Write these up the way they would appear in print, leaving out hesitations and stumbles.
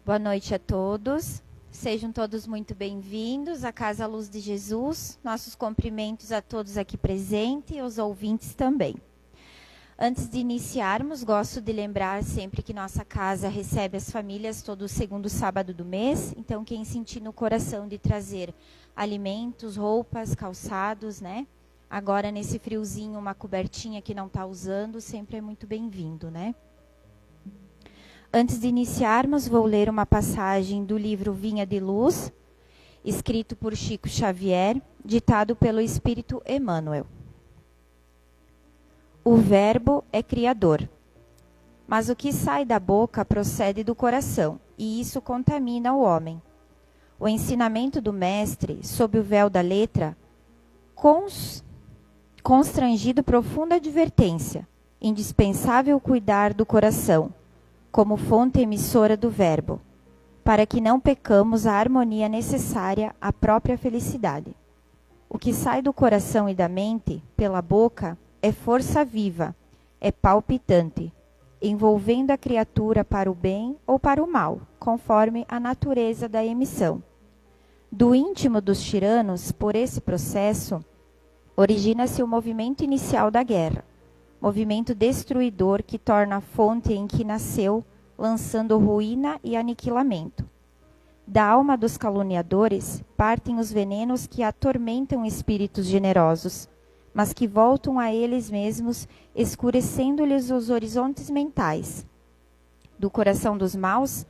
Boa noite a todos. Sejam todos muito bem-vindos à Casa Luz de Jesus. Nossos cumprimentos a todos aqui presentes e aos ouvintes também. Antes de iniciarmos, gosto de lembrar sempre que nossa casa recebe as famílias todo segundo sábado do mês. Então, quem sentir no coração de trazer alimentos, roupas, calçados, né? Agora, nesse friozinho, uma cobertinha que não está usando, sempre é muito bem-vindo, né? Antes de iniciarmos, vou ler uma passagem do livro Vinha de Luz, escrito por Chico Xavier, ditado pelo Espírito Emmanuel. O verbo é criador, mas o que sai da boca procede do coração, e isso contamina o homem. O ensinamento do mestre, sob o véu da letra, constrangido profunda advertência, indispensável cuidar do coração, como fonte emissora do verbo, para que não pecamos a harmonia necessária à própria felicidade. O que sai do coração e da mente, pela boca, é força viva, é palpitante, envolvendo a criatura para o bem ou para o mal, conforme a natureza da emissão. Do íntimo dos tiranos, por esse processo, origina-se o movimento inicial da guerra, movimento destruidor que torna a fonte em que nasceu, lançando ruína e aniquilamento. Da alma dos caluniadores partem os venenos que atormentam espíritos generosos, mas que voltam a eles mesmos, escurecendo-lhes os horizontes mentais. Do coração dos maus,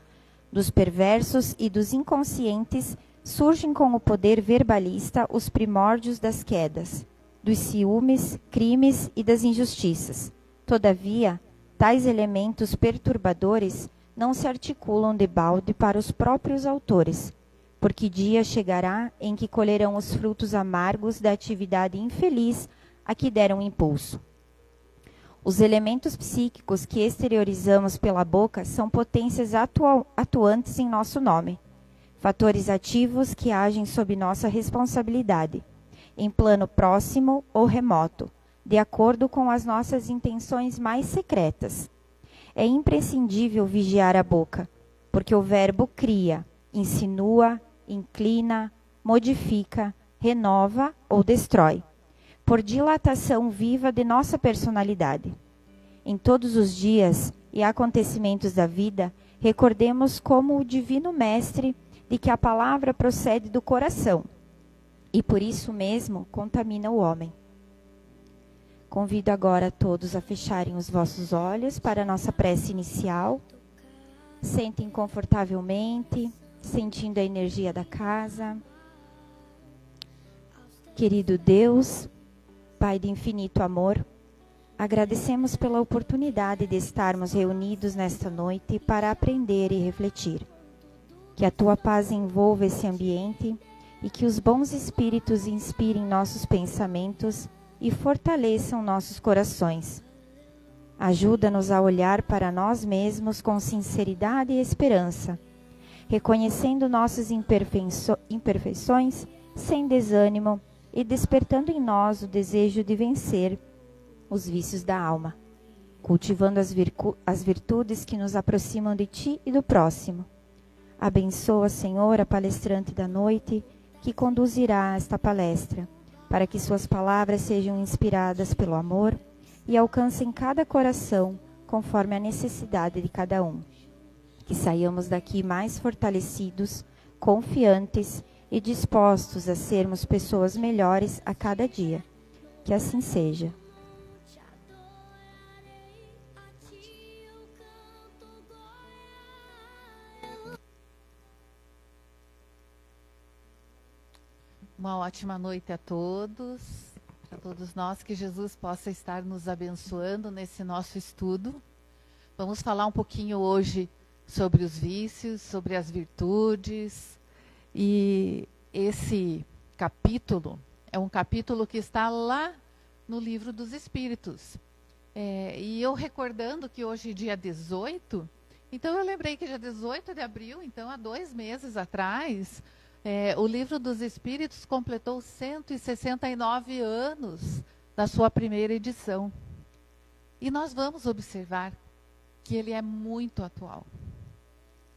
dos perversos e dos inconscientes, surgem com o poder verbalista os primórdios das quedas, dos ciúmes, crimes e das injustiças. Todavia, tais elementos perturbadores não se articulam debalde para os próprios autores, porque dia chegará em que colherão os frutos amargos da atividade infeliz a que deram impulso. Os elementos psíquicos que exteriorizamos pela boca são potências atuantes em nosso nome, fatores ativos que agem sob nossa responsabilidade, em plano próximo ou remoto, de acordo com as nossas intenções mais secretas. É imprescindível vigiar a boca, porque o verbo cria, insinua, inclina, modifica, renova ou destrói, por dilatação viva de nossa personalidade. Em todos os dias e acontecimentos da vida, recordemos como o Divino Mestre de que a palavra procede do coração, e por isso mesmo contamina o homem. Convido agora a todos a fecharem os vossos olhos para a nossa prece inicial. Sentem confortavelmente, sentindo a energia da casa. Querido Deus, Pai de infinito amor, agradecemos pela oportunidade de estarmos reunidos nesta noite para aprender e refletir. Que a Tua paz envolva esse ambiente e que os bons espíritos inspirem nossos pensamentos e fortaleçam nossos corações. Ajuda-nos a olhar para nós mesmos com sinceridade e esperança, reconhecendo nossas imperfeições sem desânimo e despertando em nós o desejo de vencer os vícios da alma, cultivando as virtudes que nos aproximam de Ti e do próximo. Abençoa, Senhor, a palestrante da noite que conduzirá esta palestra, para que suas palavras sejam inspiradas pelo amor e alcancem cada coração conforme a necessidade de cada um. Que saiamos daqui mais fortalecidos, confiantes e dispostos a sermos pessoas melhores a cada dia. Que assim seja. Uma ótima noite a todos nós, que Jesus possa estar nos abençoando nesse nosso estudo. Vamos falar um pouquinho hoje sobre os vícios, sobre as virtudes, e esse capítulo é um capítulo que está lá no Livro dos Espíritos. E eu recordando que hoje é dia 18, então eu lembrei que dia 18 de abril, então há 2 meses atrás, o Livro dos Espíritos completou 169 anos da sua primeira edição. E nós vamos observar que ele é muito atual.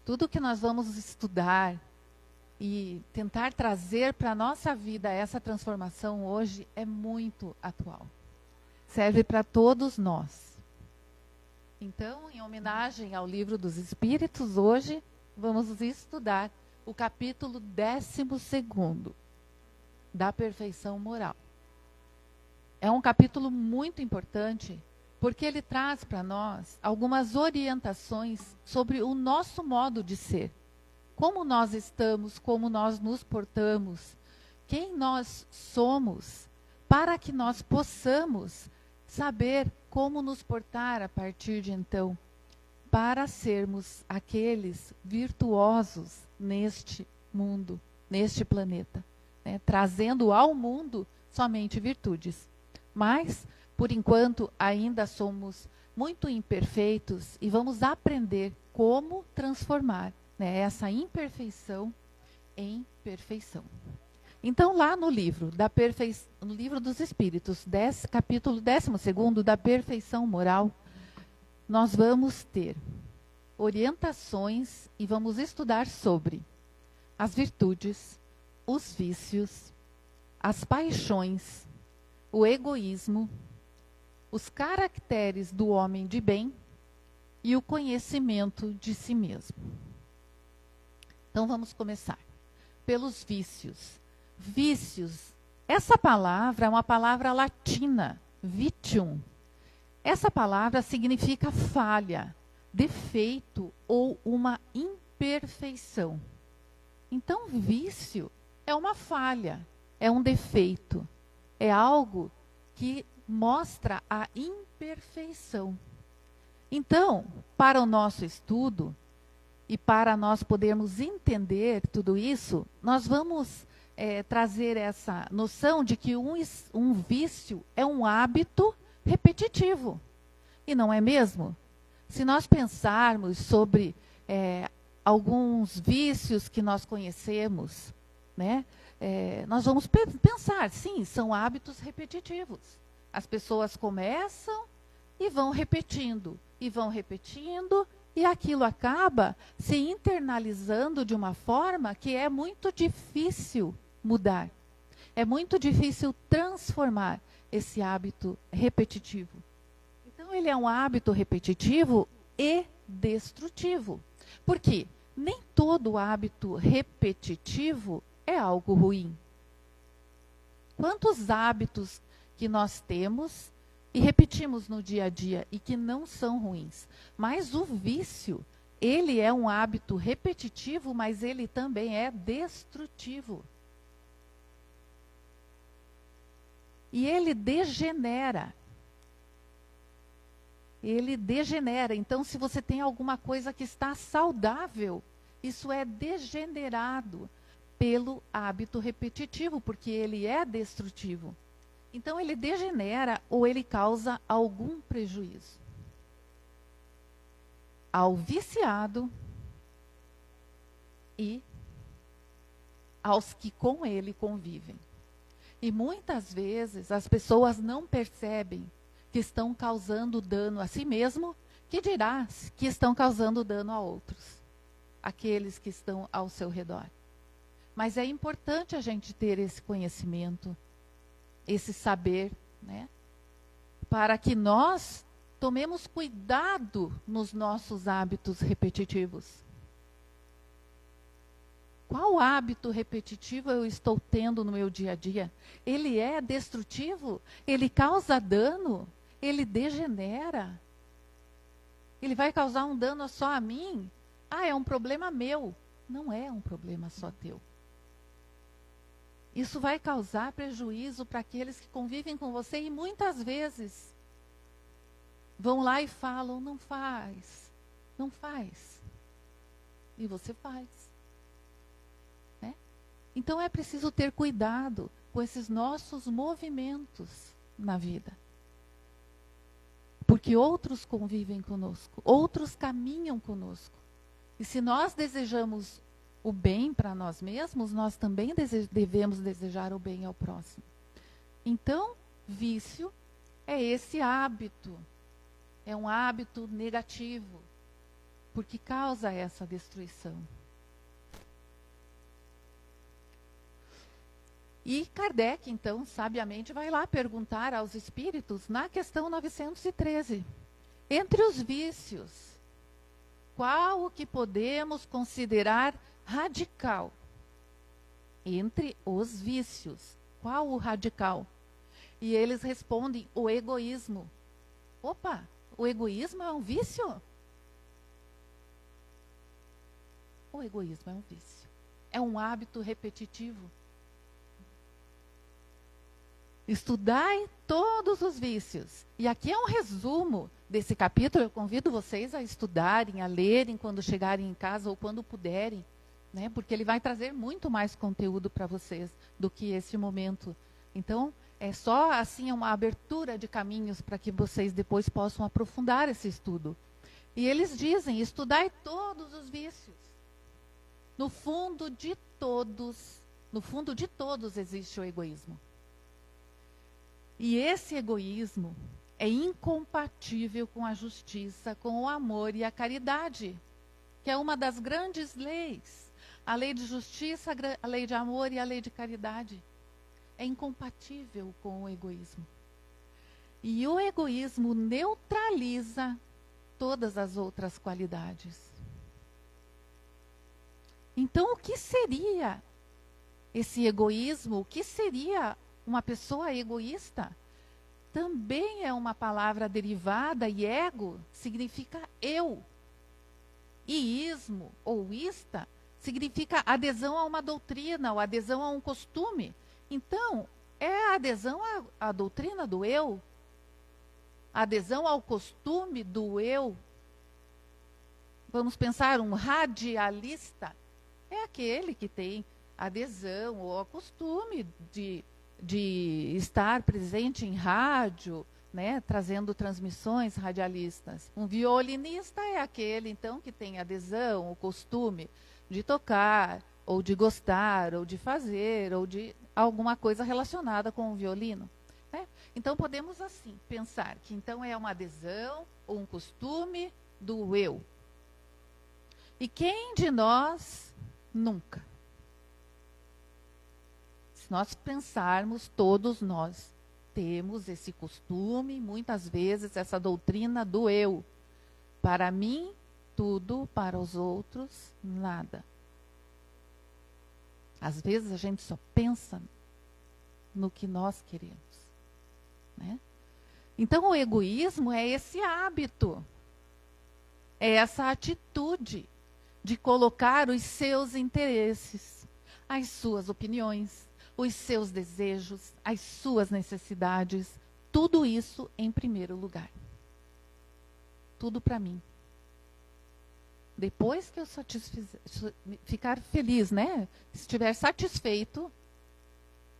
Tudo que nós vamos estudar e tentar trazer para a nossa vida essa transformação hoje é muito atual. Serve para todos nós. Então, em homenagem ao Livro dos Espíritos, hoje vamos estudar o capítulo 12º, da perfeição moral. É um capítulo muito importante, porque ele traz para nós algumas orientações sobre o nosso modo de ser. Como nós estamos, como nós nos portamos, quem nós somos, para que nós possamos saber como nos portar a partir de então, para sermos aqueles virtuosos neste mundo, neste planeta, né? Trazendo ao mundo somente virtudes. Mas, por enquanto, ainda somos muito imperfeitos e vamos aprender como transformar, né, essa imperfeição em perfeição. Então, lá no livro, no livro dos Espíritos, capítulo 12º, da perfeição moral, nós vamos ter orientações e vamos estudar sobre as virtudes, os vícios, as paixões, o egoísmo, os caracteres do homem de bem e o conhecimento de si mesmo. Então vamos começar pelos vícios. Vícios, essa palavra é uma palavra latina, vitium. Essa palavra significa falha, defeito ou uma imperfeição. Então, vício é uma falha, é um defeito, é algo que mostra a imperfeição. Então, para o nosso estudo e para nós podermos entender tudo isso, nós vamos trazer essa noção de que um vício é um hábito repetitivo. E não é mesmo? Se nós pensarmos sobre alguns vícios que nós conhecemos, né, nós vamos pensar, sim, são hábitos repetitivos. As pessoas começam e vão repetindo, e aquilo acaba se internalizando de uma forma que é muito difícil mudar. É muito difícil transformar esse hábito repetitivo. Então, ele é um hábito repetitivo e destrutivo. Por quê? Nem todo hábito repetitivo é algo ruim. Quantos hábitos que nós temos e repetimos no dia a dia e que não são ruins? Mas o vício, ele é um hábito repetitivo, mas ele também é destrutivo. E ele degenera. Ele degenera. Então, se você tem alguma coisa que está saudável, isso é degenerado pelo hábito repetitivo, porque ele é destrutivo. Então, ele degenera ou ele causa algum prejuízo ao viciado e aos que com ele convivem. E muitas vezes as pessoas não percebem que estão causando dano a si mesmo, que dirá que estão causando dano a outros, aqueles que estão ao seu redor. Mas é importante a gente ter esse conhecimento, esse saber, né, para que nós tomemos cuidado nos nossos hábitos repetitivos. Qual hábito repetitivo eu estou tendo no meu dia a dia? Ele é destrutivo? Ele causa dano? Ele degenera? Ele vai causar um dano só a mim? Ah, é um problema meu. Não é um problema só teu. Isso vai causar prejuízo para aqueles que convivem com você e muitas vezes vão lá e falam, não faz, não faz. E você faz. Então é preciso ter cuidado com esses nossos movimentos na vida. Porque outros convivem conosco, outros caminham conosco. E se nós desejamos o bem para nós mesmos, nós também devemos desejar o bem ao próximo. Então, vício é esse hábito. É um hábito negativo. porque causa essa destruição. E Kardec, então, sabiamente, vai lá perguntar aos espíritos, na questão 913, entre os vícios, qual o que podemos considerar radical? Entre os vícios, qual o radical? E eles respondem, o egoísmo. Opa, o egoísmo é um vício? O egoísmo é um vício. É um hábito repetitivo. Estudai todos os vícios. E aqui é um resumo desse capítulo. Eu convido vocês a estudarem, a lerem quando chegarem em casa ou quando puderem, né? Porque ele vai trazer muito mais conteúdo para vocês do que esse momento. Então, é só assim uma abertura de caminhos para que vocês depois possam aprofundar esse estudo. E eles dizem, estudai todos os vícios. No fundo de todos existe o egoísmo. E esse egoísmo é incompatível com a justiça, com o amor e a caridade, que é uma das grandes leis. A lei de justiça, a lei de amor e a lei de caridade. É incompatível com o egoísmo. E o egoísmo neutraliza todas as outras qualidades. Então, o que seria esse egoísmo? O que seria uma pessoa egoísta? Também é uma palavra derivada, e ego significa eu. E ismo, ou ista, significa adesão a uma doutrina, ou adesão a um costume. Então, é a adesão à doutrina do eu, a adesão ao costume do eu. Vamos pensar, um radialista é aquele que tem adesão ou ao costume de estar presente em rádio, né, trazendo transmissões radialistas. Um violinista é aquele, então, que tem adesão, o costume de tocar, ou de gostar, ou de fazer, ou de alguma coisa relacionada com o violino. Né? Então, podemos, assim, pensar que, então, é uma adesão ou um costume do eu. E quem de nós nunca? Se nós pensarmos, todos nós temos esse costume, muitas vezes, essa doutrina do eu. Para mim, tudo, para os outros, nada. Às vezes a gente só pensa no que nós queremos. Né? Então, o egoísmo é esse hábito, é essa atitude de colocar os seus interesses, as suas opiniões, os seus desejos, as suas necessidades, tudo isso em primeiro lugar. Tudo para mim. Depois que eu ficar feliz, né? Se estiver satisfeito,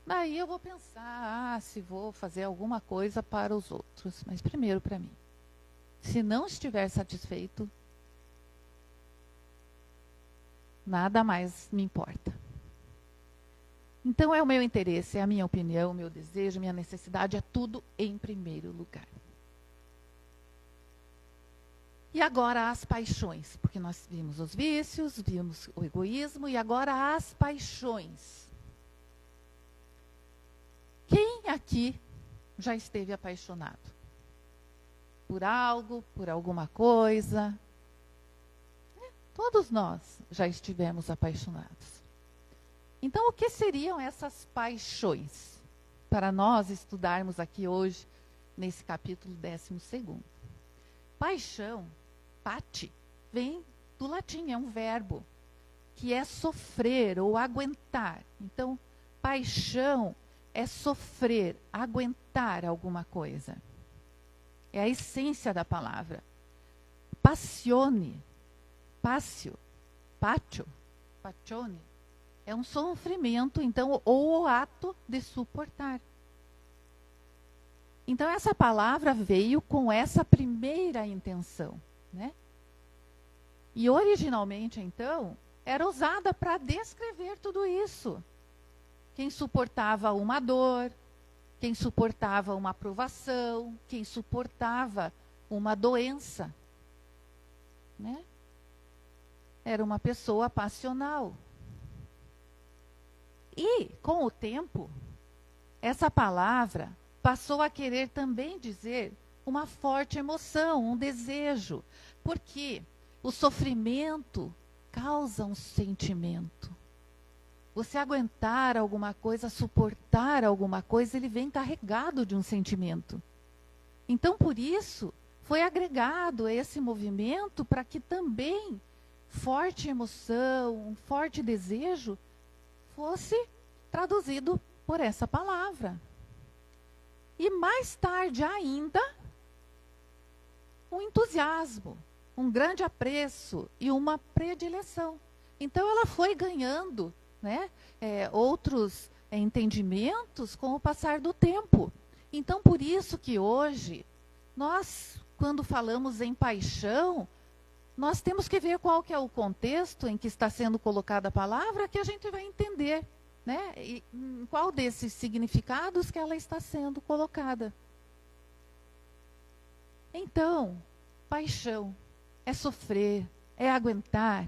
daí eu vou pensar, se vou fazer alguma coisa para os outros, mas primeiro para mim. Se não estiver satisfeito, nada mais me importa. Então é o meu interesse, é a minha opinião, o meu desejo, minha necessidade, é tudo em primeiro lugar. E agora as paixões, porque nós vimos os vícios, vimos o egoísmo, e agora as paixões. Quem aqui já esteve apaixonado? Por algo, por alguma coisa? Todos nós já estivemos apaixonados. Então, o que seriam essas paixões? Para nós estudarmos aqui hoje, nesse capítulo 12º. Paixão, pati, vem do latim, é um verbo, que é sofrer ou aguentar. Então, paixão é sofrer, aguentar alguma coisa. É a essência da palavra. Passione, passio, patio, pacione, é um sofrimento, então, ou o ato de suportar. Então, essa palavra veio com essa primeira intenção, né? E originalmente, então, era usada para descrever tudo isso. Quem suportava uma dor, quem suportava uma provação, quem suportava uma doença, né? era uma pessoa passional. E, com o tempo, essa palavra passou a querer também dizer uma forte emoção, um desejo, porque o sofrimento causa um sentimento. Você aguentar alguma coisa, suportar alguma coisa, ele vem carregado de um sentimento. Então, por isso, foi agregado esse movimento para que também forte emoção, um forte desejo fosse traduzido por essa palavra. E mais tarde ainda, um entusiasmo, um grande apreço e uma predileção. Então ela foi ganhando, né, outros entendimentos com o passar do tempo. Então por isso que hoje, nós, quando falamos em paixão, nós temos que ver qual que é o contexto em que está sendo colocada a palavra, que a gente vai entender, né, e em qual desses significados que ela está sendo colocada. Então, paixão é sofrer, é aguentar,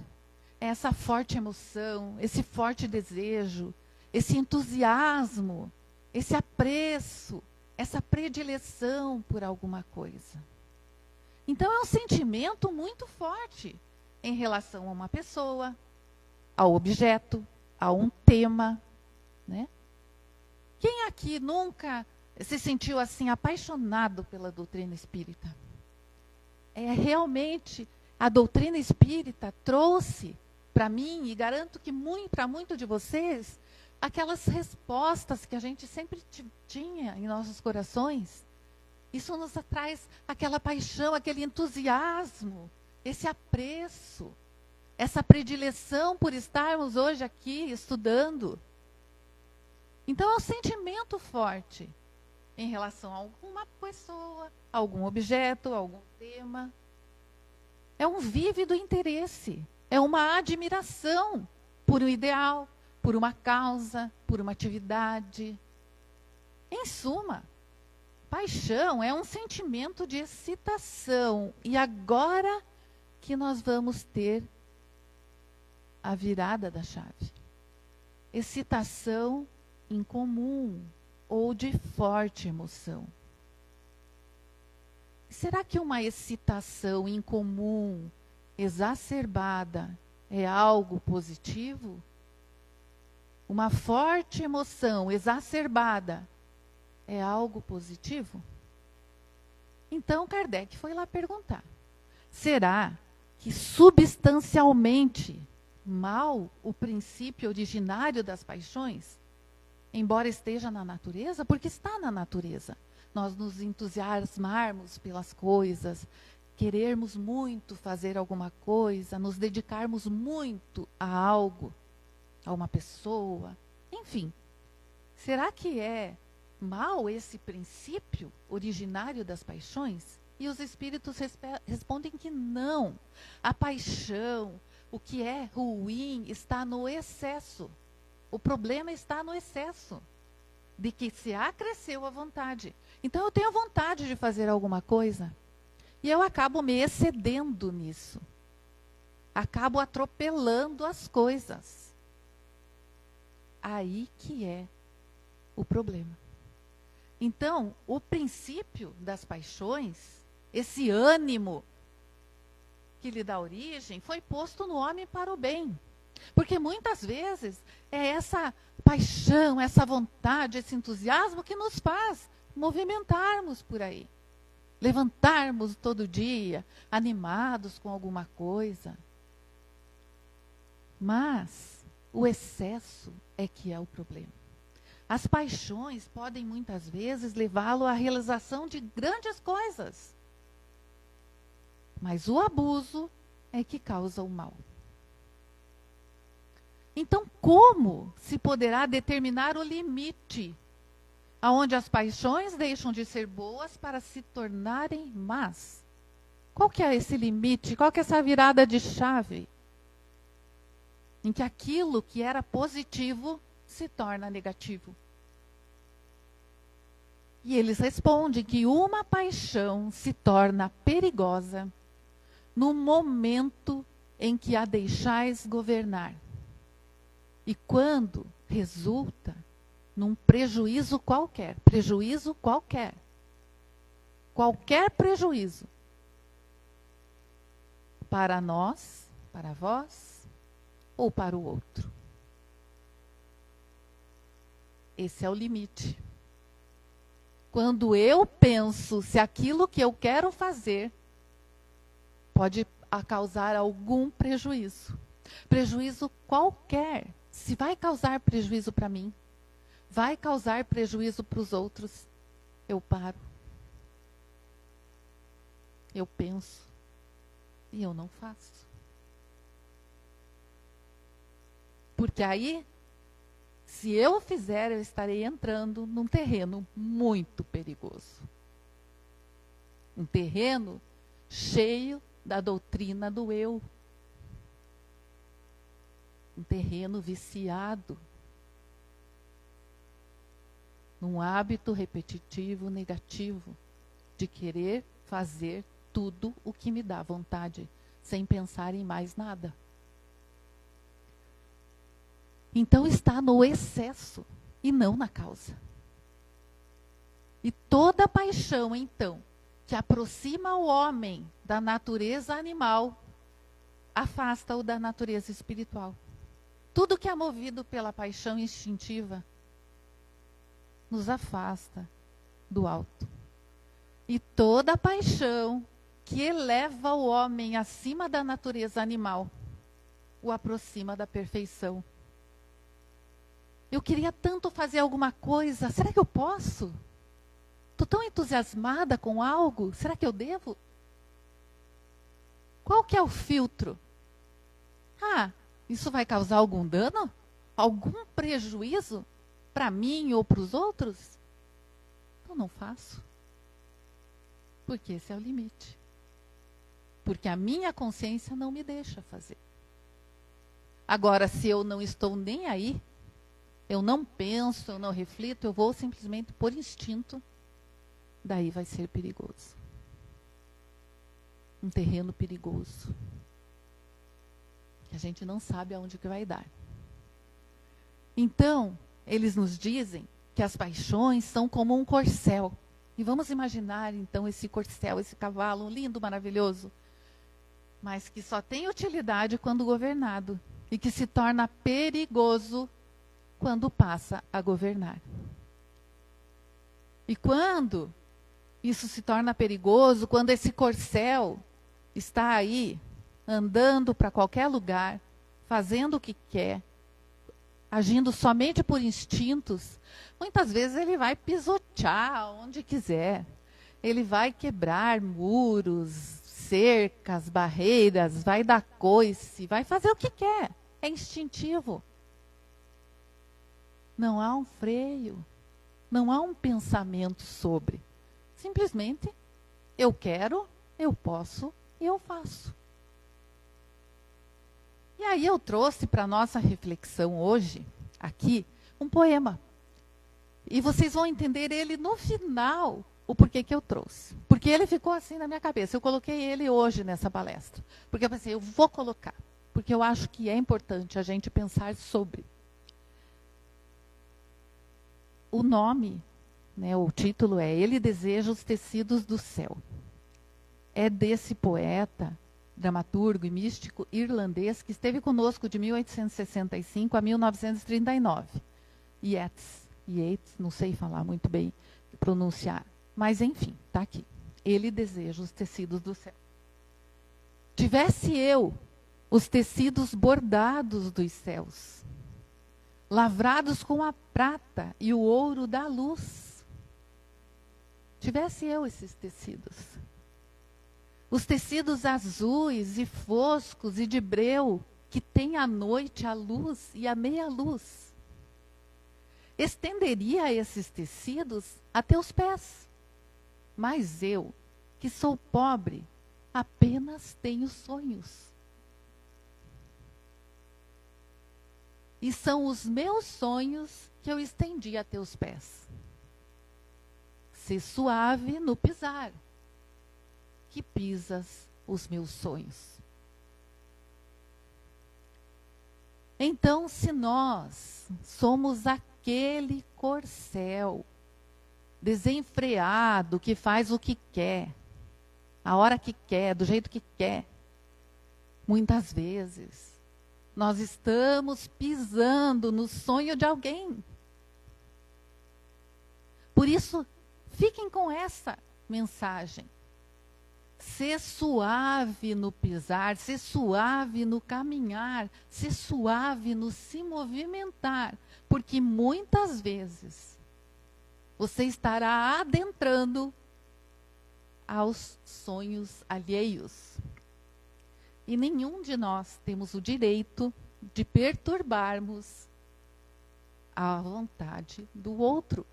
é essa forte emoção, esse forte desejo, esse entusiasmo, esse apreço, essa predileção por alguma coisa. Então, é um sentimento muito forte em relação a uma pessoa, ao objeto, a um tema, né? Quem aqui nunca se sentiu assim apaixonado pela doutrina espírita? Realmente, a doutrina espírita trouxe para mim, e garanto que para muitos de vocês, aquelas respostas que a gente sempre tinha em nossos corações. Isso nos traz aquela paixão, aquele entusiasmo, esse apreço, essa predileção por estarmos hoje aqui estudando. Então, é um sentimento forte em relação a alguma pessoa, a algum objeto, a algum tema. É um vívido interesse, é uma admiração por um ideal, por uma causa, por uma atividade. Em suma, paixão é um sentimento de excitação. E agora que nós vamos ter a virada da chave. Excitação incomum ou de forte emoção. Será que uma excitação incomum, exacerbada, é algo positivo? Uma forte emoção exacerbada é algo positivo? Então Kardec foi lá perguntar: será que substancialmente mal o princípio originário das paixões, embora esteja na natureza? Porque está na natureza. Nós nos entusiasmarmos pelas coisas, querermos muito fazer alguma coisa, nos dedicarmos muito a algo, a uma pessoa, enfim. Será que é mal esse princípio originário das paixões? E os espíritos respondem que não. A paixão, o que é ruim, está no excesso. O problema está no excesso, de que se acresceu a vontade. Então eu tenho vontade de fazer alguma coisa e eu acabo me excedendo nisso. Acabo atropelando as coisas. Aí que é o problema. Então, o princípio das paixões, esse ânimo que lhe dá origem, foi posto no homem para o bem. Porque muitas vezes é essa paixão, essa vontade, esse entusiasmo que nos faz movimentarmos por aí. Levantarmos todo dia, animados com alguma coisa. Mas o excesso é que é o problema. As paixões podem muitas vezes levá-lo à realização de grandes coisas. Mas o abuso é que causa o mal. Então, como se poderá determinar o limite aonde as paixões deixam de ser boas para se tornarem más? Qual que é esse limite? Qual que é essa virada de chave? Em que aquilo que era positivo se torna negativo. E eles respondem que uma paixão se torna perigosa no momento em que a deixais governar. E quando resulta num prejuízo qualquer, qualquer prejuízo, para nós, para vós ou para o outro. Esse é o limite. Quando eu penso se aquilo que eu quero fazer pode causar algum prejuízo. Prejuízo qualquer. Se vai causar prejuízo para mim, vai causar prejuízo para os outros, eu paro. Eu penso e eu não faço. Porque aí, se eu fizer, eu estarei entrando num terreno muito perigoso. Um terreno cheio da doutrina do eu. Um terreno viciado num hábito repetitivo, negativo, de querer fazer tudo o que me dá vontade, sem pensar em mais nada. Então está no excesso e não na causa. E toda paixão, então, que aproxima o homem da natureza animal, afasta-o da natureza espiritual. Tudo que é movido pela paixão instintiva nos afasta do alto. E toda paixão que eleva o homem acima da natureza animal o aproxima da perfeição. Eu queria tanto fazer alguma coisa, será que eu posso? Estou tão entusiasmada com algo, será que eu devo? Qual que é o filtro? Isso vai causar algum dano? Algum prejuízo para mim ou para os outros? Então não faço. Porque esse é o limite. Porque a minha consciência não me deixa fazer. Agora, se eu não estou nem aí, eu não penso, eu não reflito, eu vou simplesmente por instinto, daí vai ser perigoso. Um terreno perigoso. Que a gente não sabe aonde que vai dar. Então, eles nos dizem que as paixões são como um corcel. E vamos imaginar, então, esse corcel, esse cavalo lindo, maravilhoso, mas que só tem utilidade quando governado e que se torna perigoso quando passa a governar. E quando isso se torna perigoso, quando esse corcel está aí, andando para qualquer lugar, fazendo o que quer, agindo somente por instintos, muitas vezes ele vai pisotear onde quiser. Ele vai quebrar muros, cercas, barreiras, vai dar coice, vai fazer o que quer. É instintivo. Não há um freio, não há um pensamento sobre. Simplesmente, eu quero, eu posso e eu faço. E aí eu trouxe para a nossa reflexão hoje, aqui, um poema. E vocês vão entender ele no final, o porquê que eu trouxe. Porque ele ficou assim na minha cabeça. Eu coloquei ele hoje nessa palestra. Porque eu pensei, eu vou colocar. Porque eu acho que é importante a gente pensar sobre. O nome, o título é Ele Deseja os Tecidos do Céu. É desse poeta, dramaturgo e místico irlandês que esteve conosco de 1865 a 1939. Yeats, não sei falar muito bem, pronunciar. Mas enfim, está aqui. Ele deseja os tecidos do céu. Tivesse eu os tecidos bordados dos céus, lavrados com a prata e o ouro da luz. Tivesse eu esses tecidos. Os tecidos azuis e foscos e de breu, que tem à noite a luz e a meia-luz. Estenderia esses tecidos até os pés. Mas eu, que sou pobre, apenas tenho sonhos. E são os meus sonhos que eu estendi a teus pés. Ser suave no pisar, que pisas os meus sonhos. Então, se nós somos aquele corcel desenfreado que faz o que quer, a hora que quer, do jeito que quer, muitas vezes nós estamos pisando no sonho de alguém. Por isso, fiquem com essa mensagem. Ser suave no pisar, ser suave no caminhar, ser suave no se movimentar, porque muitas vezes você estará adentrando aos sonhos alheios. E nenhum de nós temos o direito de perturbarmos a vontade do outro.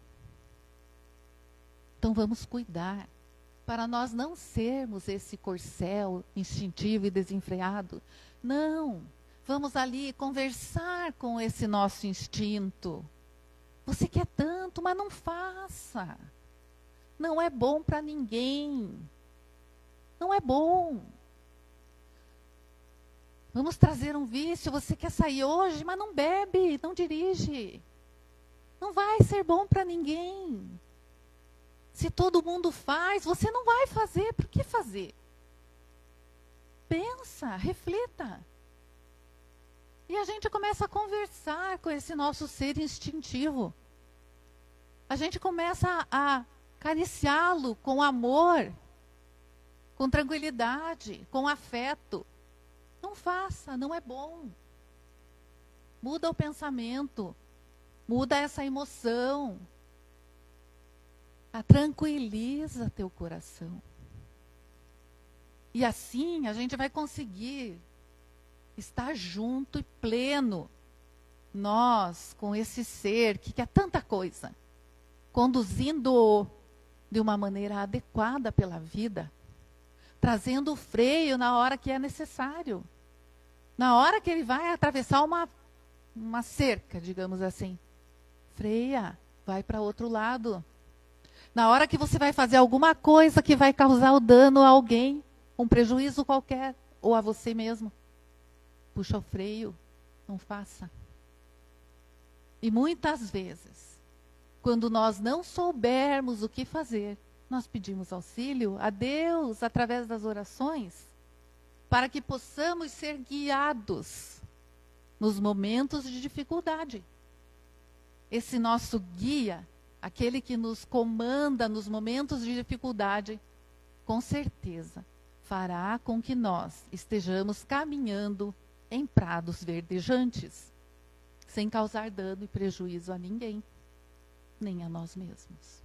Então vamos cuidar, para nós não sermos esse corcel instintivo e desenfreado. Não, vamos ali conversar com esse nosso instinto. Você quer tanto, mas não faça. Não é bom para ninguém. Não é bom. Vamos trazer um vício. Você quer sair hoje, mas não bebe, não dirige. Não vai ser bom para ninguém. Se todo mundo faz, você não vai fazer. Por que fazer? Pensa, reflita. E a gente começa a conversar com esse nosso ser instintivo. A gente começa a acariciá-lo com amor, com tranquilidade, com afeto. Não faça, não é bom. Muda o pensamento, muda essa emoção. Tranquiliza teu coração. E assim a gente vai conseguir estar junto e pleno. Nós, com esse ser que quer tanta coisa, conduzindo-o de uma maneira adequada pela vida, trazendo o freio na hora que é necessário. Na hora que ele vai atravessar uma cerca, digamos assim. Freia, vai para outro lado. Na hora que você vai fazer alguma coisa que vai causar o dano a alguém, um prejuízo qualquer, ou a você mesmo, puxa o freio, não faça. E muitas vezes, quando nós não soubermos o que fazer, nós pedimos auxílio a Deus através das orações, para que possamos ser guiados nos momentos de dificuldade. Esse nosso guia, aquele que nos comanda nos momentos de dificuldade, com certeza fará com que nós estejamos caminhando em prados verdejantes, sem causar dano e prejuízo a ninguém, nem a nós mesmos.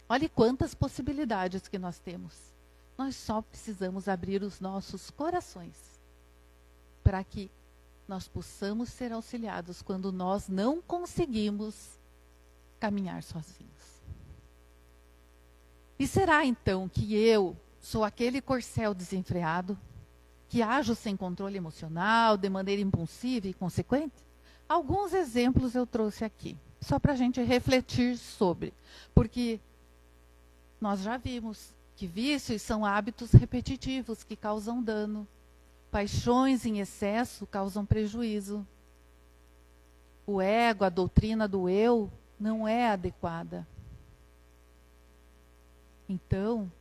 Olhe quantas possibilidades que nós temos. Nós só precisamos abrir os nossos corações para que nós possamos ser auxiliados quando nós não conseguimos caminhar sozinhos. E será então que eu sou aquele corcel desenfreado, que ajo sem controle emocional, de maneira impulsiva e consequente? Alguns exemplos eu trouxe aqui, só para a gente refletir sobre. Porque nós já vimos que vícios são hábitos repetitivos que causam dano. Paixões em excesso causam prejuízo. O ego, a doutrina do eu, não é adequada. Então,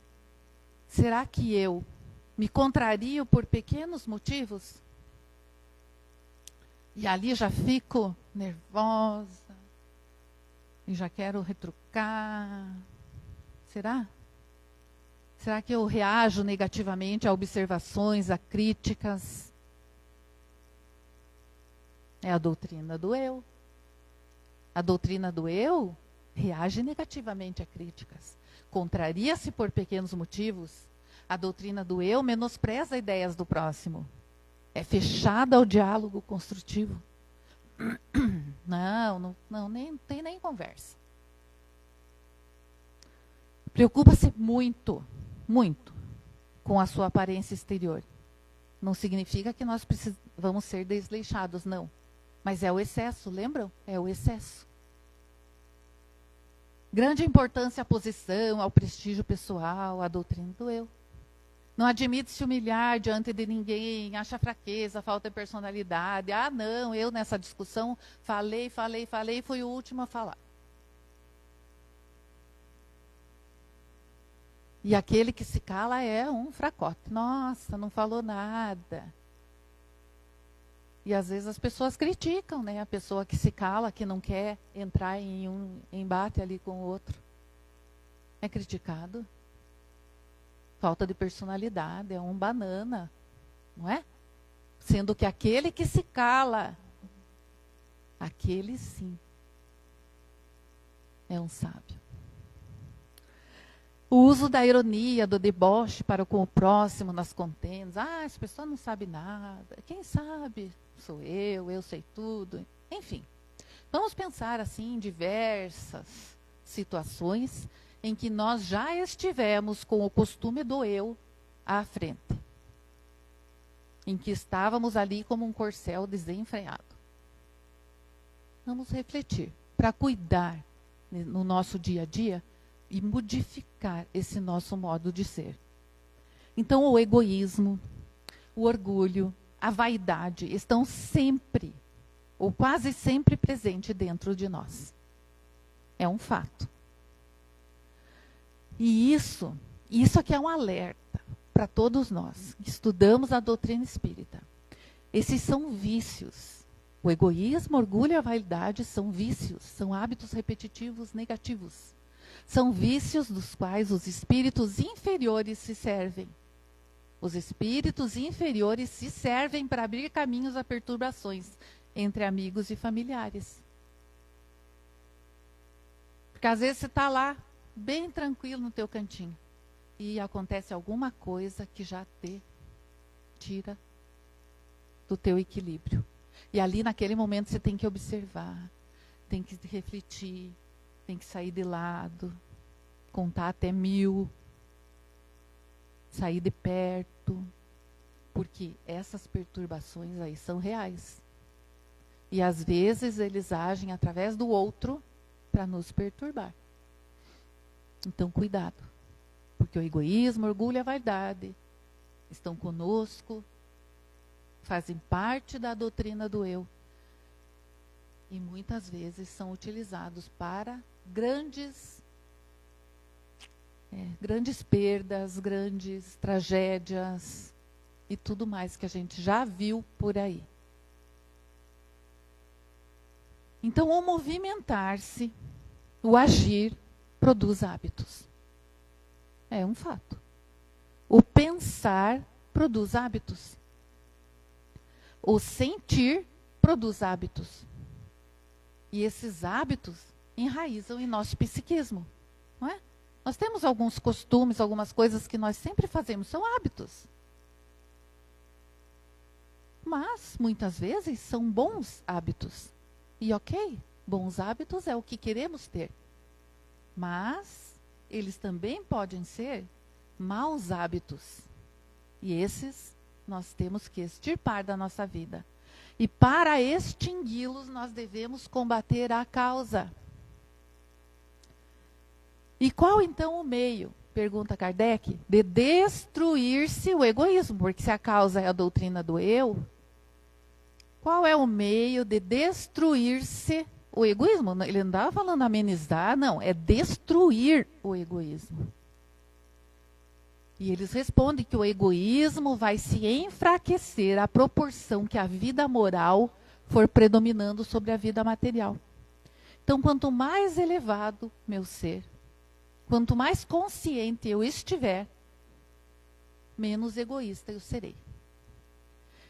será que eu me contrario por pequenos motivos? E ali já fico nervosa, e já quero retrucar. Será? Será que eu reajo negativamente a observações, a críticas? É a doutrina do eu. A doutrina do eu reage negativamente a críticas. Contraria-se por pequenos motivos. A doutrina do eu menospreza ideias do próximo. É fechada ao diálogo construtivo. Não, nem tem nem conversa. Preocupa-se muito, muito com a sua aparência exterior. Não significa que nós vamos ser desleixados, não. Mas é o excesso, lembram? É o excesso. Grande importância à posição, ao prestígio pessoal, à doutrina do eu. Não admite se humilhar diante de ninguém, acha fraqueza, falta de personalidade. Ah, não, eu nessa discussão falei, fui o último a falar. E aquele que se cala é um fracote. Nossa, não falou nada. E às vezes as pessoas criticam, né? A pessoa que se cala, que não quer entrar em um embate ali com o outro. É criticado. Falta de personalidade, é um banana, não é? Sendo que aquele que se cala, aquele sim, é um sábio. O uso da ironia, do deboche para com o próximo nas contendas. Ah, essa pessoa não sabe nada. Quem sabe? Sou eu sei tudo. Enfim, vamos pensar assim em diversas situações em que nós já estivemos com o costume do eu à frente. Em que estávamos ali como um corcel desenfreado. Vamos refletir para cuidar no nosso dia a dia e modificar esse nosso modo de ser. Então, o egoísmo, o orgulho, a vaidade estão sempre, ou quase sempre presentes dentro de nós. É um fato. E isso aqui é um alerta para todos nós que estudamos a doutrina espírita. Esses são vícios. O egoísmo, o orgulho e a vaidade são vícios, são hábitos repetitivos negativos. São vícios dos quais os espíritos inferiores se servem. Os espíritos inferiores se servem para abrir caminhos a perturbações entre amigos e familiares. Porque às vezes você está lá, bem tranquilo no teu cantinho, e acontece alguma coisa que já te tira do teu equilíbrio. E ali naquele momento você tem que observar, tem que refletir, tem que sair de lado, contar até 1000, sair de perto, porque essas perturbações aí são reais. E às vezes eles agem através do outro para nos perturbar. Então cuidado, porque o egoísmo, o orgulho e a vaidade estão conosco, fazem parte da doutrina do eu. E muitas vezes são utilizados para grandes perdas, grandes tragédias e tudo mais que a gente já viu por aí. Então, o movimentar-se, o agir, produz hábitos. É um fato. O pensar produz hábitos. O sentir produz hábitos. E esses hábitos enraizam em nosso psiquismo, não é? Nós temos alguns costumes, algumas coisas que nós sempre fazemos, são hábitos. Mas, muitas vezes, são bons hábitos. E ok, bons hábitos é o que queremos ter. Mas, eles também podem ser maus hábitos. E esses nós temos que extirpar da nossa vida. E para extingui-los, nós devemos combater a causa. E qual então o meio, pergunta Kardec, de destruir-se o egoísmo? Porque se a causa é a doutrina do eu, qual é o meio de destruir-se o egoísmo? Ele não estava falando amenizar, não, é destruir o egoísmo. E eles respondem que o egoísmo vai se enfraquecer à proporção que a vida moral for predominando sobre a vida material. Então, quanto mais elevado meu ser, quanto mais consciente eu estiver, menos egoísta eu serei.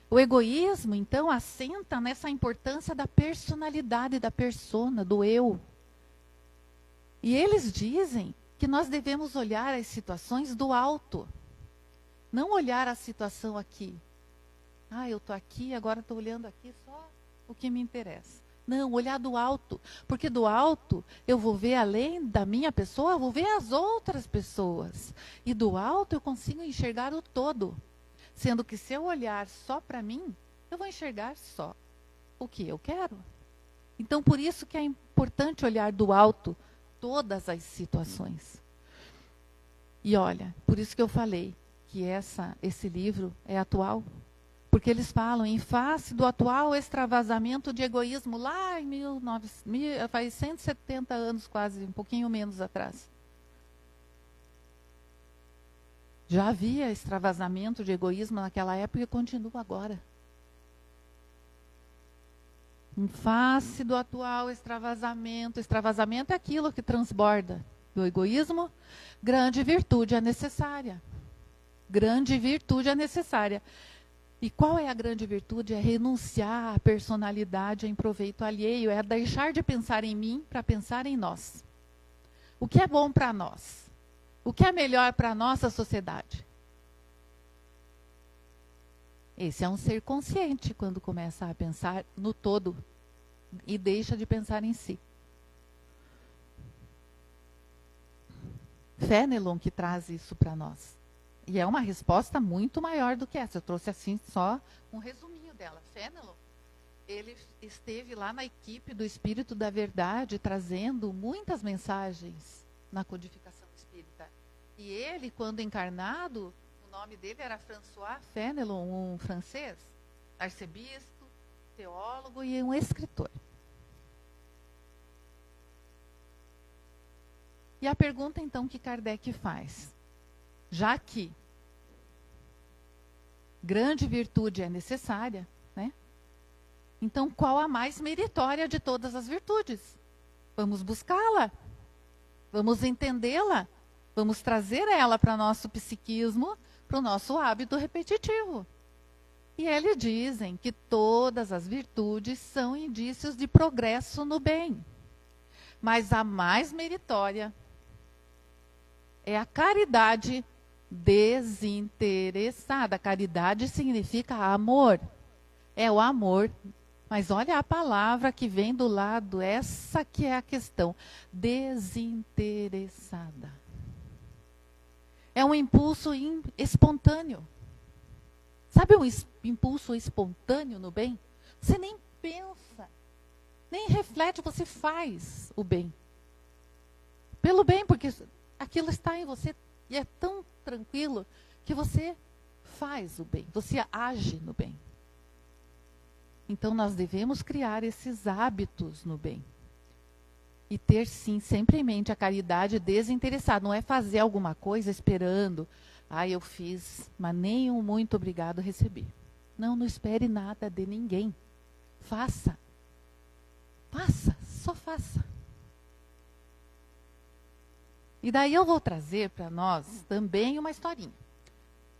O egoísmo, então, assenta nessa importância da personalidade, da persona, do eu. E eles dizem que nós devemos olhar as situações do alto. Não olhar a situação aqui. Ah, eu estou aqui, agora estou olhando aqui só o que me interessa. Não, olhar do alto. Porque do alto eu vou ver além da minha pessoa, eu vou ver as outras pessoas. E do alto eu consigo enxergar o todo. Sendo que se eu olhar só para mim, eu vou enxergar só o que eu quero. Então, por isso que é importante olhar do alto todas as situações. E olha, por isso que eu falei que esse livro é atual? Porque eles falam em face do atual extravasamento de egoísmo lá em faz 170 anos quase, um pouquinho menos atrás. Já havia extravasamento de egoísmo naquela época e continua agora. Em face do atual extravasamento é aquilo que transborda do egoísmo, grande virtude é necessária. Grande virtude é necessária. E qual é a grande virtude? É renunciar à personalidade em proveito alheio, é deixar de pensar em mim para pensar em nós. O que é bom para nós? O que é melhor para a nossa sociedade? Esse é um ser consciente quando começa a pensar no todo e deixa de pensar em si. Fenelon que traz isso para nós. E é uma resposta muito maior do que essa. Eu trouxe assim só um resuminho dela. Fenelon, ele esteve lá na equipe do Espírito da Verdade, trazendo muitas mensagens na codificação espírita. E ele, quando encarnado, o nome dele era François Fenelon, um francês, arcebispo, teólogo e um escritor. E a pergunta, então, que Kardec faz, já que grande virtude é necessária, né? Então, qual a mais meritória de todas as virtudes? Vamos buscá-la, vamos entendê-la, vamos trazer ela para nosso psiquismo, para o nosso hábito repetitivo. E eles dizem que todas as virtudes são indícios de progresso no bem, mas a mais meritória é a caridade desinteressada. Caridade significa amor. É o amor. Mas olha a palavra que vem do lado. Essa que é a questão. Desinteressada. É um impulso espontâneo. Sabe um impulso espontâneo no bem? Você nem pensa, nem reflete, você faz o bem. Pelo bem, porque aquilo está em você e é tão tranquilo que você faz o bem, você age no bem. Então nós devemos criar esses hábitos no bem. E ter sim, sempre em mente a caridade desinteressada. Não é fazer alguma coisa esperando. Eu fiz, mas nem um muito obrigado recebi. Não espere nada de ninguém. Faça. Faça, só faça. E daí eu vou trazer para nós também uma historinha.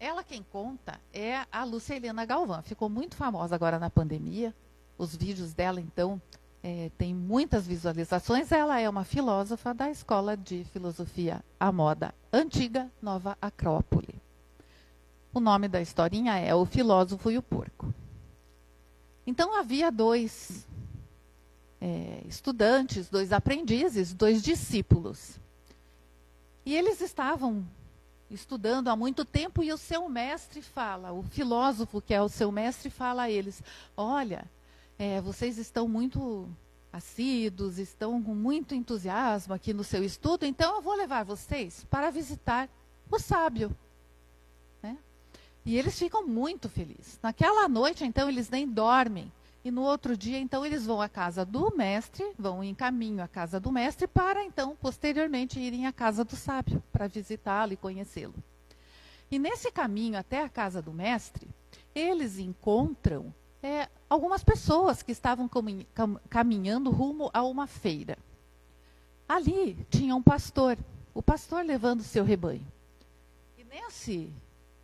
Ela quem conta é a Lúcia Helena Galvão. Ficou muito famosa agora na pandemia. Os vídeos dela, então, têm muitas visualizações. Ela é uma filósofa da Escola de Filosofia à Moda Antiga, Nova Acrópole. O nome da historinha é O Filósofo e o Porco. Então, havia dois estudantes, dois aprendizes, dois discípulos. E eles estavam estudando há muito tempo e o seu mestre fala, o filósofo que é o seu mestre fala a eles, olha, vocês estão muito assíduos, estão com muito entusiasmo aqui no seu estudo, então eu vou levar vocês para visitar o sábio. Né? E eles ficam muito felizes. Naquela noite, então, eles nem dormem. E no outro dia, então, eles vão à casa do mestre, vão em caminho à casa do mestre, para, então, posteriormente, irem à casa do sábio, para visitá-lo e conhecê-lo. E nesse caminho até a casa do mestre, eles encontram algumas pessoas que estavam caminhando rumo a uma feira. Ali tinha um pastor, o pastor levando o seu rebanho. E nesse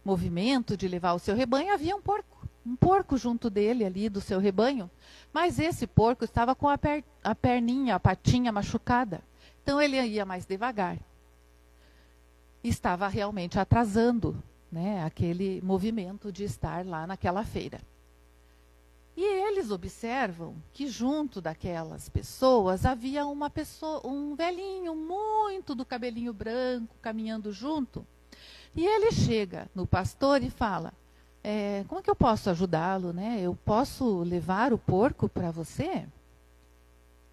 movimento de levar o seu rebanho, havia um porco junto dele ali do seu rebanho, mas esse porco estava com a perninha, a patinha machucada. Então ele ia mais devagar. Estava realmente atrasando, né, aquele movimento de estar lá naquela feira. E eles observam que junto daquelas pessoas havia uma pessoa, um velhinho muito do cabelinho branco caminhando junto. E ele chega no pastor e fala: como é que eu posso ajudá-lo, né? Eu posso levar o porco para você?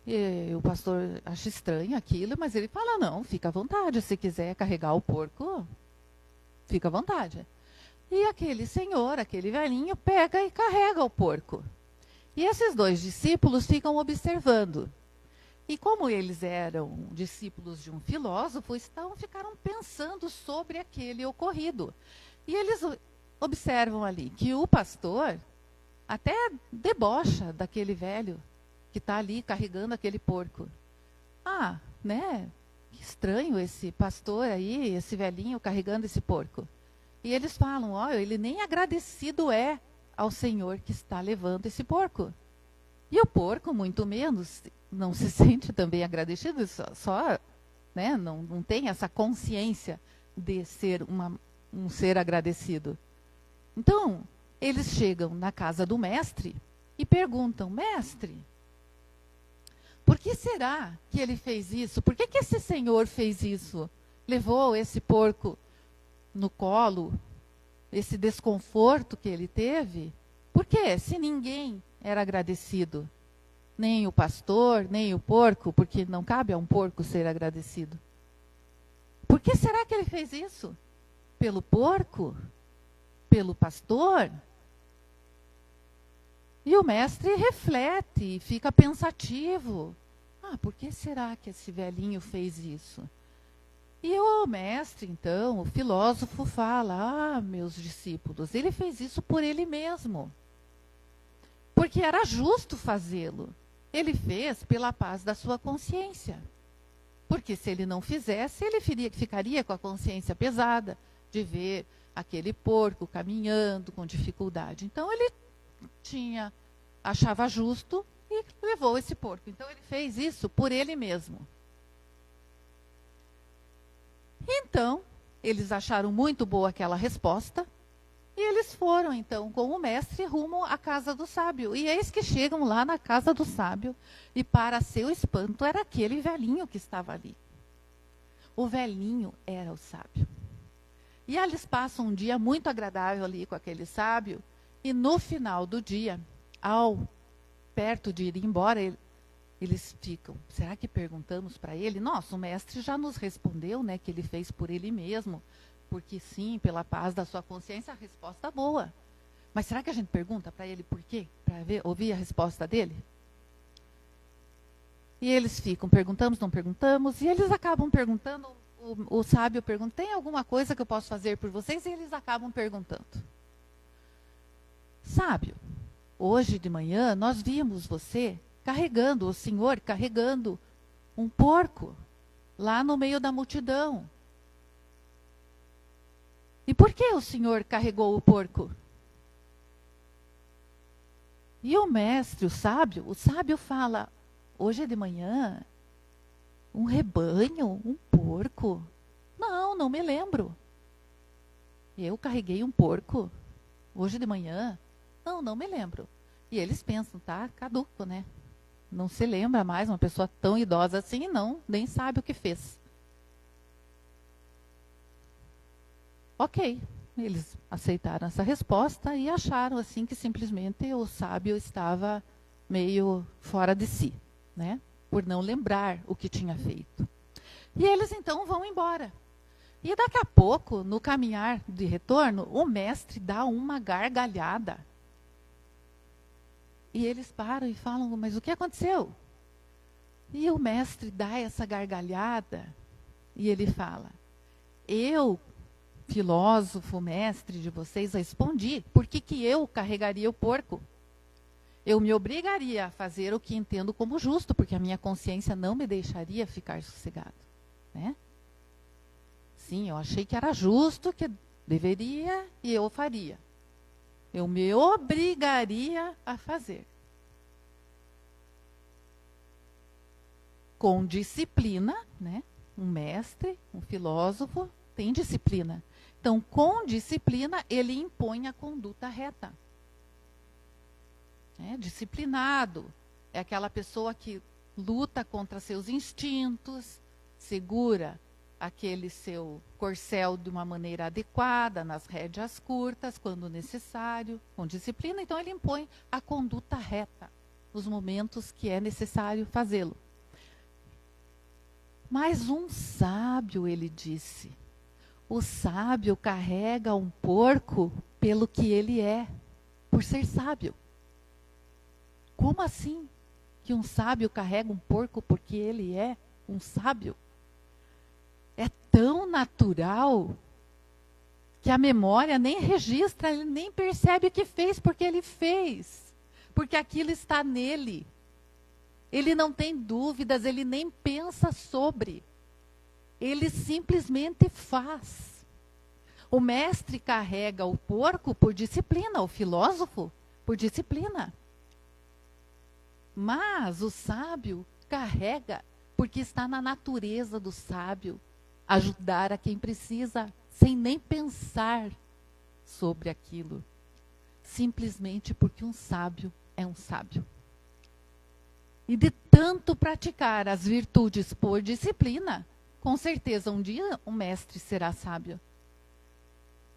E o pastor acha estranho aquilo, mas ele fala: não, fica à vontade. Se quiser carregar o porco, fica à vontade. E aquele senhor, aquele velhinho, pega e carrega o porco. E esses 2 discípulos ficam observando. E como eles eram discípulos de um filósofo, então ficaram pensando sobre aquele ocorrido. E eles observam ali que o pastor até debocha daquele velho que está ali carregando aquele porco. Ah, né? Que estranho esse pastor aí, esse velhinho carregando esse porco. E eles falam, olha, ele nem agradecido é ao Senhor que está levando esse porco. E o porco, muito menos, não se sente também agradecido, só né, não tem essa consciência de ser um ser agradecido. Então, eles chegam na casa do mestre e perguntam, mestre, por que será que ele fez isso? Por que esse senhor fez isso? Levou esse porco no colo, esse desconforto que ele teve? Por quê? Se ninguém era agradecido, nem o pastor, nem o porco, porque não cabe a um porco ser agradecido. Por que será que ele fez isso? Pelo porco? Pelo pastor? E o mestre reflete, fica pensativo. Ah, por que será que esse velhinho fez isso? E o mestre, então, o filósofo fala, meus discípulos, ele fez isso por ele mesmo. Porque era justo fazê-lo. Ele fez pela paz da sua consciência. Porque se ele não fizesse, ele ficaria com a consciência pesada de ver aquele porco caminhando com dificuldade. Então ele achava justo e levou esse porco. Então ele fez isso por ele mesmo. Então, eles acharam muito boa aquela resposta e eles foram, então, com o mestre rumo à casa do sábio. E eis que chegam lá na casa do sábio e, para seu espanto, era aquele velhinho que estava ali. O velhinho era o sábio. E eles passam um dia muito agradável ali com aquele sábio e, no final do dia, perto de ir embora, eles ficam, será que perguntamos para ele? Nossa, o mestre já nos respondeu, né, que ele fez por ele mesmo, porque sim, pela paz da sua consciência, a resposta é boa. Mas será que a gente pergunta para ele por quê? Para ouvir a resposta dele? E eles ficam, perguntamos, não perguntamos, e eles acabam perguntando, o sábio pergunta, tem alguma coisa que eu posso fazer por vocês? E eles acabam perguntando. Sábio, hoje de manhã nós vimos você carregando, o senhor carregando um porco lá no meio da multidão. E por que o senhor carregou o porco? E o mestre, o sábio fala, hoje de manhã, um rebanho, um porco? Não me lembro. Eu carreguei um porco hoje de manhã? Não me lembro. E eles pensam, tá caduco, né? Não se lembra mais, uma pessoa tão idosa assim, nem sabe o que fez. Ok, eles aceitaram essa resposta e acharam assim que simplesmente o sábio estava meio fora de si, né? Por não lembrar o que tinha feito. E eles então vão embora. E daqui a pouco, no caminhar de retorno, o mestre dá uma gargalhada. E eles param e falam, mas o que aconteceu? E o mestre dá essa gargalhada e ele fala, eu, filósofo, mestre de vocês, respondi, por que eu carregaria o porco? Eu me obrigaria a fazer o que entendo como justo, porque a minha consciência não me deixaria ficar sossegado, né? Sim, eu achei que era justo, que deveria e eu faria. Eu me obrigaria a fazer. Com disciplina, né? Um mestre, um filósofo, tem disciplina. Então, com disciplina, ele impõe a conduta reta. Disciplinado. É aquela pessoa que luta contra seus instintos, segura aquele seu corcel de uma maneira adequada, nas rédeas curtas, quando necessário, com disciplina. Então, ele impõe a conduta reta nos momentos que é necessário fazê-lo. Mas um sábio, ele disse, O sábio carrega um porco pelo que ele é, por ser sábio. Como assim que um sábio carrega um porco porque ele é um sábio? É tão natural que a memória nem registra, ele nem percebe o que fez, porque ele fez. Porque aquilo está nele. Ele não tem dúvidas, ele nem pensa sobre. Ele simplesmente faz. O mestre carrega o porco por disciplina, o filósofo por disciplina. Mas o sábio carrega porque está na natureza do sábio ajudar a quem precisa, sem nem pensar sobre aquilo. Simplesmente porque um sábio é um sábio. E de tanto praticar as virtudes por disciplina, com certeza um dia o mestre será sábio.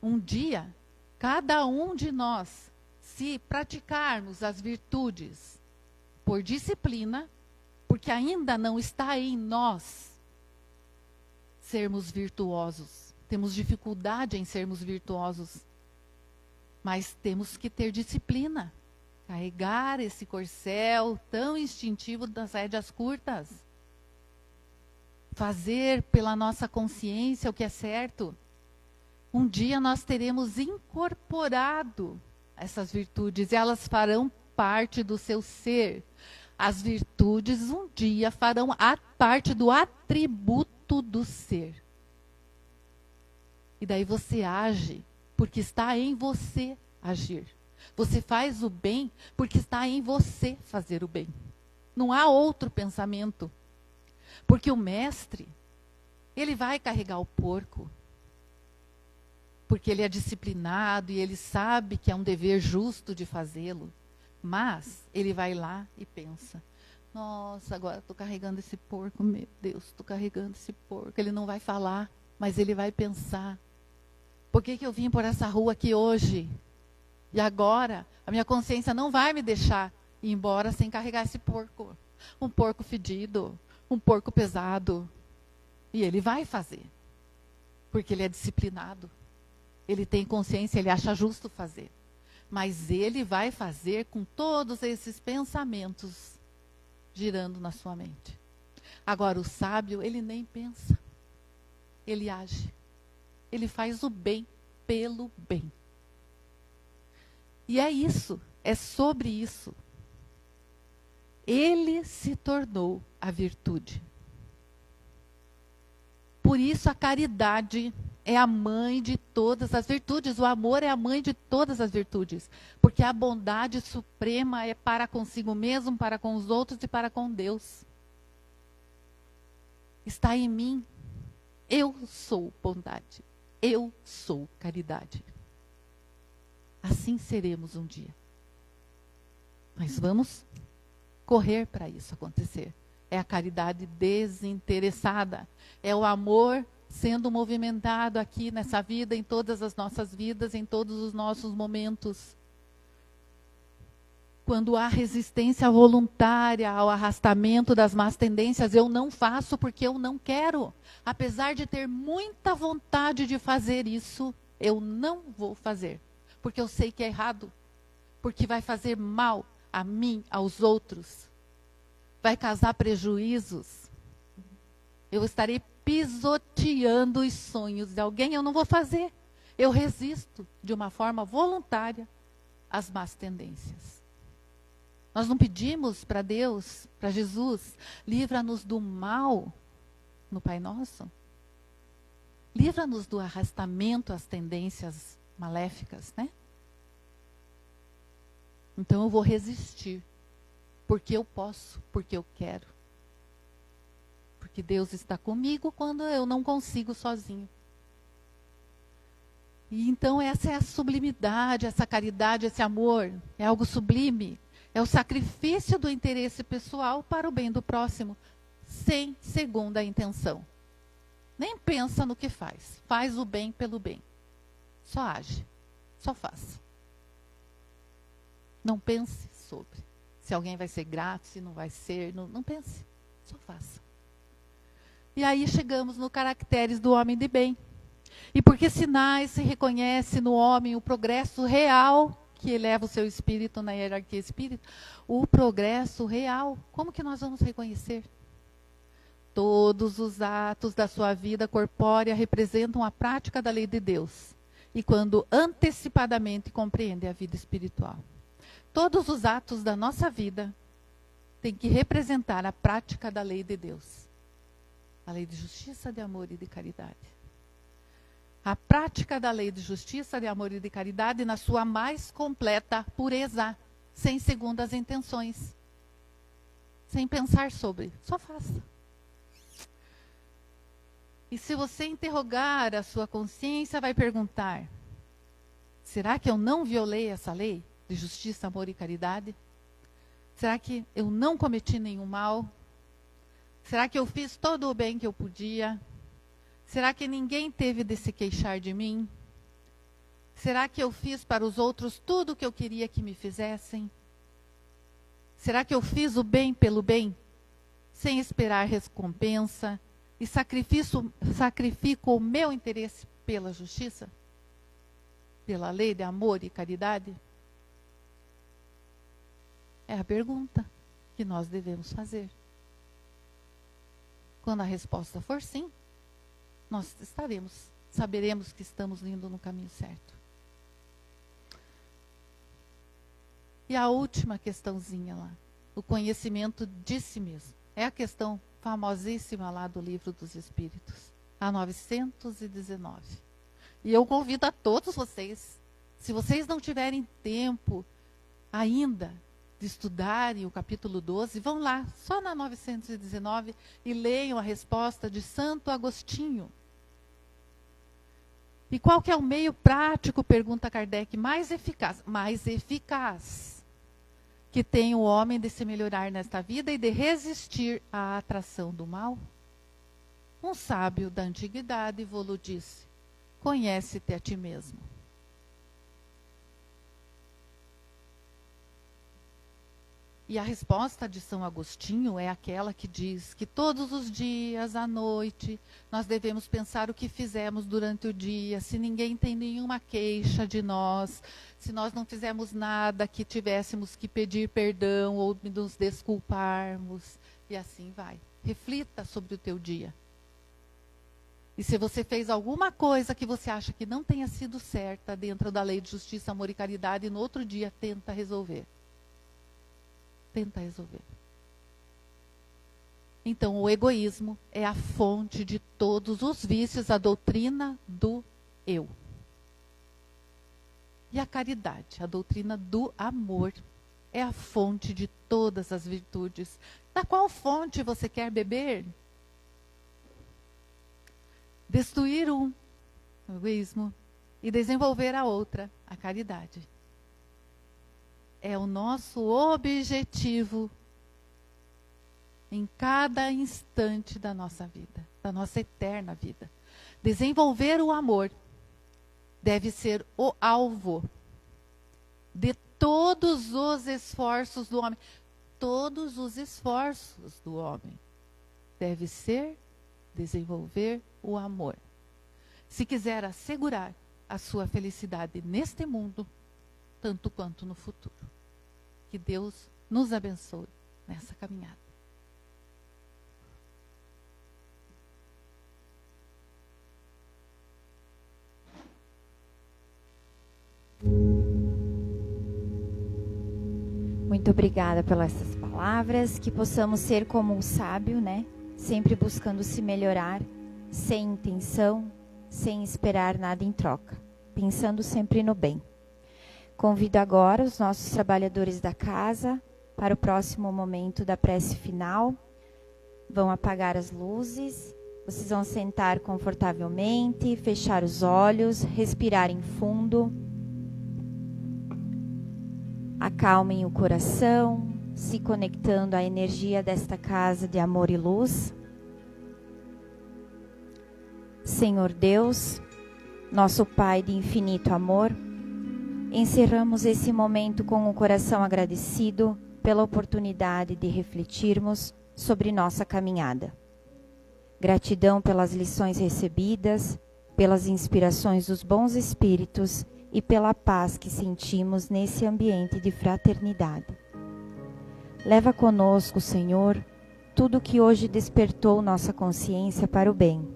Um dia, cada um de nós, se praticarmos as virtudes por disciplina, porque ainda não está em nós sermos virtuosos. Temos dificuldade em sermos virtuosos, mas temos que ter disciplina. Carregar esse corcel tão instintivo das rédeas curtas. Fazer pela nossa consciência o que é certo. Um dia nós teremos incorporado essas virtudes e elas farão parte do seu ser. As virtudes um dia farão parte do atributo do ser. E daí você age porque está em você agir. Você faz o bem porque está em você fazer o bem. Não há outro pensamento. Porque o mestre, ele vai carregar o porco. Porque ele é disciplinado e ele sabe que é um dever justo de fazê-lo. Mas ele vai lá e pensa: nossa, agora estou carregando esse porco, meu Deus, estou carregando esse porco. Ele não vai falar, mas ele vai pensar: por que eu vim por essa rua aqui hoje? E agora, a minha consciência não vai me deixar ir embora sem carregar esse porco. Um porco fedido, um porco pesado. E ele vai fazer. Porque ele é disciplinado. Ele tem consciência, ele acha justo fazer. Mas ele vai fazer com todos esses pensamentos girando na sua mente. Agora, o sábio, ele nem pensa. Ele age. Ele faz o bem pelo bem. E é isso, é sobre isso. Ele se tornou a virtude. Por isso a caridade é a mãe de todas as virtudes. O amor é a mãe de todas as virtudes. Porque a bondade suprema é para consigo mesmo, para com os outros e para com Deus. Está em mim. Eu sou bondade. Eu sou caridade. Assim seremos um dia. Mas vamos correr para isso acontecer. É a caridade desinteressada. É o amor sendo movimentado aqui nessa vida, em todas as nossas vidas, em todos os nossos momentos. Quando há resistência voluntária ao arrastamento das más tendências, eu não faço porque eu não quero. Apesar de ter muita vontade de fazer isso, eu não vou fazer. Porque eu sei que é errado. Porque vai fazer mal a mim, aos outros. Vai causar prejuízos. Eu estarei pisoteando os sonhos de alguém, eu não vou fazer. Eu resisto de uma forma voluntária às más tendências. Nós não pedimos para Deus, para Jesus, livra-nos do mal no Pai Nosso? Livra-nos do arrastamento às tendências maléficas, né? Então eu vou resistir, porque eu posso, porque eu quero. Porque Deus está comigo quando eu não consigo sozinho. E então essa é a sublimidade, essa caridade, esse amor, é algo sublime. É o sacrifício do interesse pessoal para o bem do próximo, sem segunda intenção. Nem pensa no que faz. Faz o bem pelo bem. Só age. Só faça. Não pense sobre se alguém vai ser grato, se não vai ser. Não pense. Só faça. E aí chegamos no Caracteres do Homem de Bem. E porque sinais se reconhece no homem o progresso real que eleva o seu espírito na hierarquia espírita, o progresso real. Como que nós vamos reconhecer? Todos os atos da sua vida corpórea representam a prática da lei de Deus. E quando antecipadamente compreende a vida espiritual. Todos os atos da nossa vida têm que representar a prática da lei de Deus. A lei de justiça, de amor e de caridade. A prática da lei de justiça, de amor e de caridade na sua mais completa pureza, sem segundas intenções. Sem pensar sobre, só faça. E se você interrogar a sua consciência, vai perguntar: será que eu não violei essa lei de justiça, amor e caridade? Será que eu não cometi nenhum mal? Será que eu fiz todo o bem que eu podia? Será que ninguém teve de se queixar de mim? Será que eu fiz para os outros tudo o que eu queria que me fizessem? Será que eu fiz o bem pelo bem, sem esperar recompensa? E sacrifico o meu interesse pela justiça? Pela lei de amor e caridade? É a pergunta que nós devemos fazer. Quando a resposta for sim, nós saberemos que estamos indo no caminho certo. E a última questãozinha lá, o conhecimento de si mesmo. É a questão famosíssima lá do Livro dos Espíritos, a 919. E eu convido a todos vocês, se vocês não tiverem tempo ainda de estudarem o capítulo 12, vão lá, só na 919, e leiam a resposta de Santo Agostinho. E qual que é o meio prático, pergunta Kardec, mais eficaz? Mais eficaz que tem o homem de se melhorar nesta vida e de resistir à atração do mal? Um sábio da antiguidade vos disse: conhece-te a ti mesmo. E a resposta de São Agostinho é aquela que diz que todos os dias, à noite, nós devemos pensar o que fizemos durante o dia, se ninguém tem nenhuma queixa de nós, se nós não fizemos nada que tivéssemos que pedir perdão ou nos desculparmos, e assim vai. Reflita sobre o teu dia. E se você fez alguma coisa que você acha que não tenha sido certa dentro da lei de justiça, amor e caridade, no outro dia tenta resolver. Tenta resolver. Então, o egoísmo é a fonte de todos os vícios, a doutrina do eu. E a caridade, a doutrina do amor, é a fonte de todas as virtudes. Da qual fonte você quer beber? Destruir um, o egoísmo, e desenvolver a outra, a caridade. É o nosso objetivo em cada instante da nossa vida, da nossa eterna vida. Desenvolver o amor deve ser o alvo de todos os esforços do homem. Todos os esforços do homem deve ser desenvolver o amor. Se quiser assegurar a sua felicidade neste mundo, tanto quanto no futuro. Que Deus nos abençoe nessa caminhada. Muito obrigada pelas essas palavras, que possamos ser como um sábio, né? Sempre buscando se melhorar, sem intenção, sem esperar nada em troca, pensando sempre no bem. Convido agora os nossos trabalhadores da casa para o próximo momento da prece final. Vão apagar as luzes, vocês vão sentar confortavelmente, fechar os olhos, respirarem fundo. Acalmem o coração, se conectando à energia desta casa de amor e luz. Senhor Deus, nosso Pai de infinito amor, encerramos esse momento com o coração agradecido pela oportunidade de refletirmos sobre nossa caminhada. Gratidão pelas lições recebidas, pelas inspirações dos bons espíritos e pela paz que sentimos nesse ambiente de fraternidade. Leva conosco, Senhor, tudo que hoje despertou nossa consciência para o bem.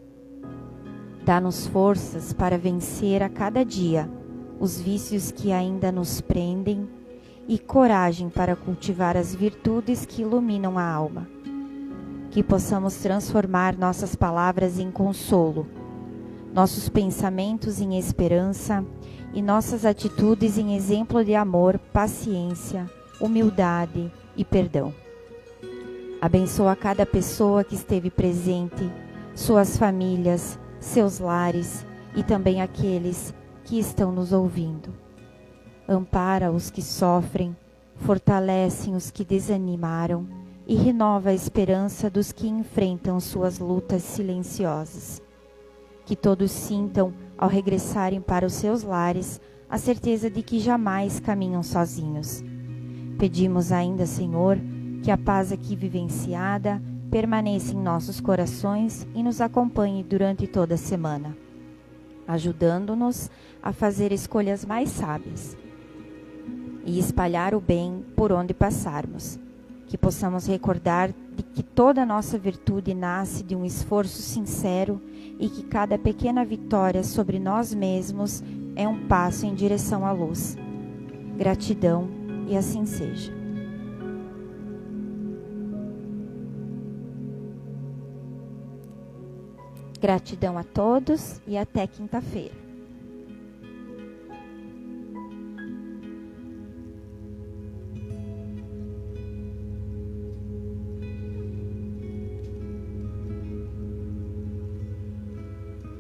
Dá-nos forças para vencer a cada dia os vícios que ainda nos prendem e coragem para cultivar as virtudes que iluminam a alma. Que possamos transformar nossas palavras em consolo, nossos pensamentos em esperança e nossas atitudes em exemplo de amor, paciência, humildade e perdão. Abençoa cada pessoa que esteve presente, suas famílias, seus lares e também aqueles que estão nos ouvindo. Ampara os que sofrem, fortalece os que desanimaram e renova a esperança dos que enfrentam suas lutas silenciosas. Que todos sintam, ao regressarem para os seus lares, a certeza de que jamais caminham sozinhos. Pedimos ainda, Senhor, que a paz aqui vivenciada permaneça em nossos corações e nos acompanhe durante toda a semana, ajudando-nos a fazer escolhas mais sábias e espalhar o bem por onde passarmos. Que possamos recordar de que toda a nossa virtude nasce de um esforço sincero e que cada pequena vitória sobre nós mesmos é um passo em direção à luz. Gratidão e assim seja. Gratidão a todos e até quinta-feira.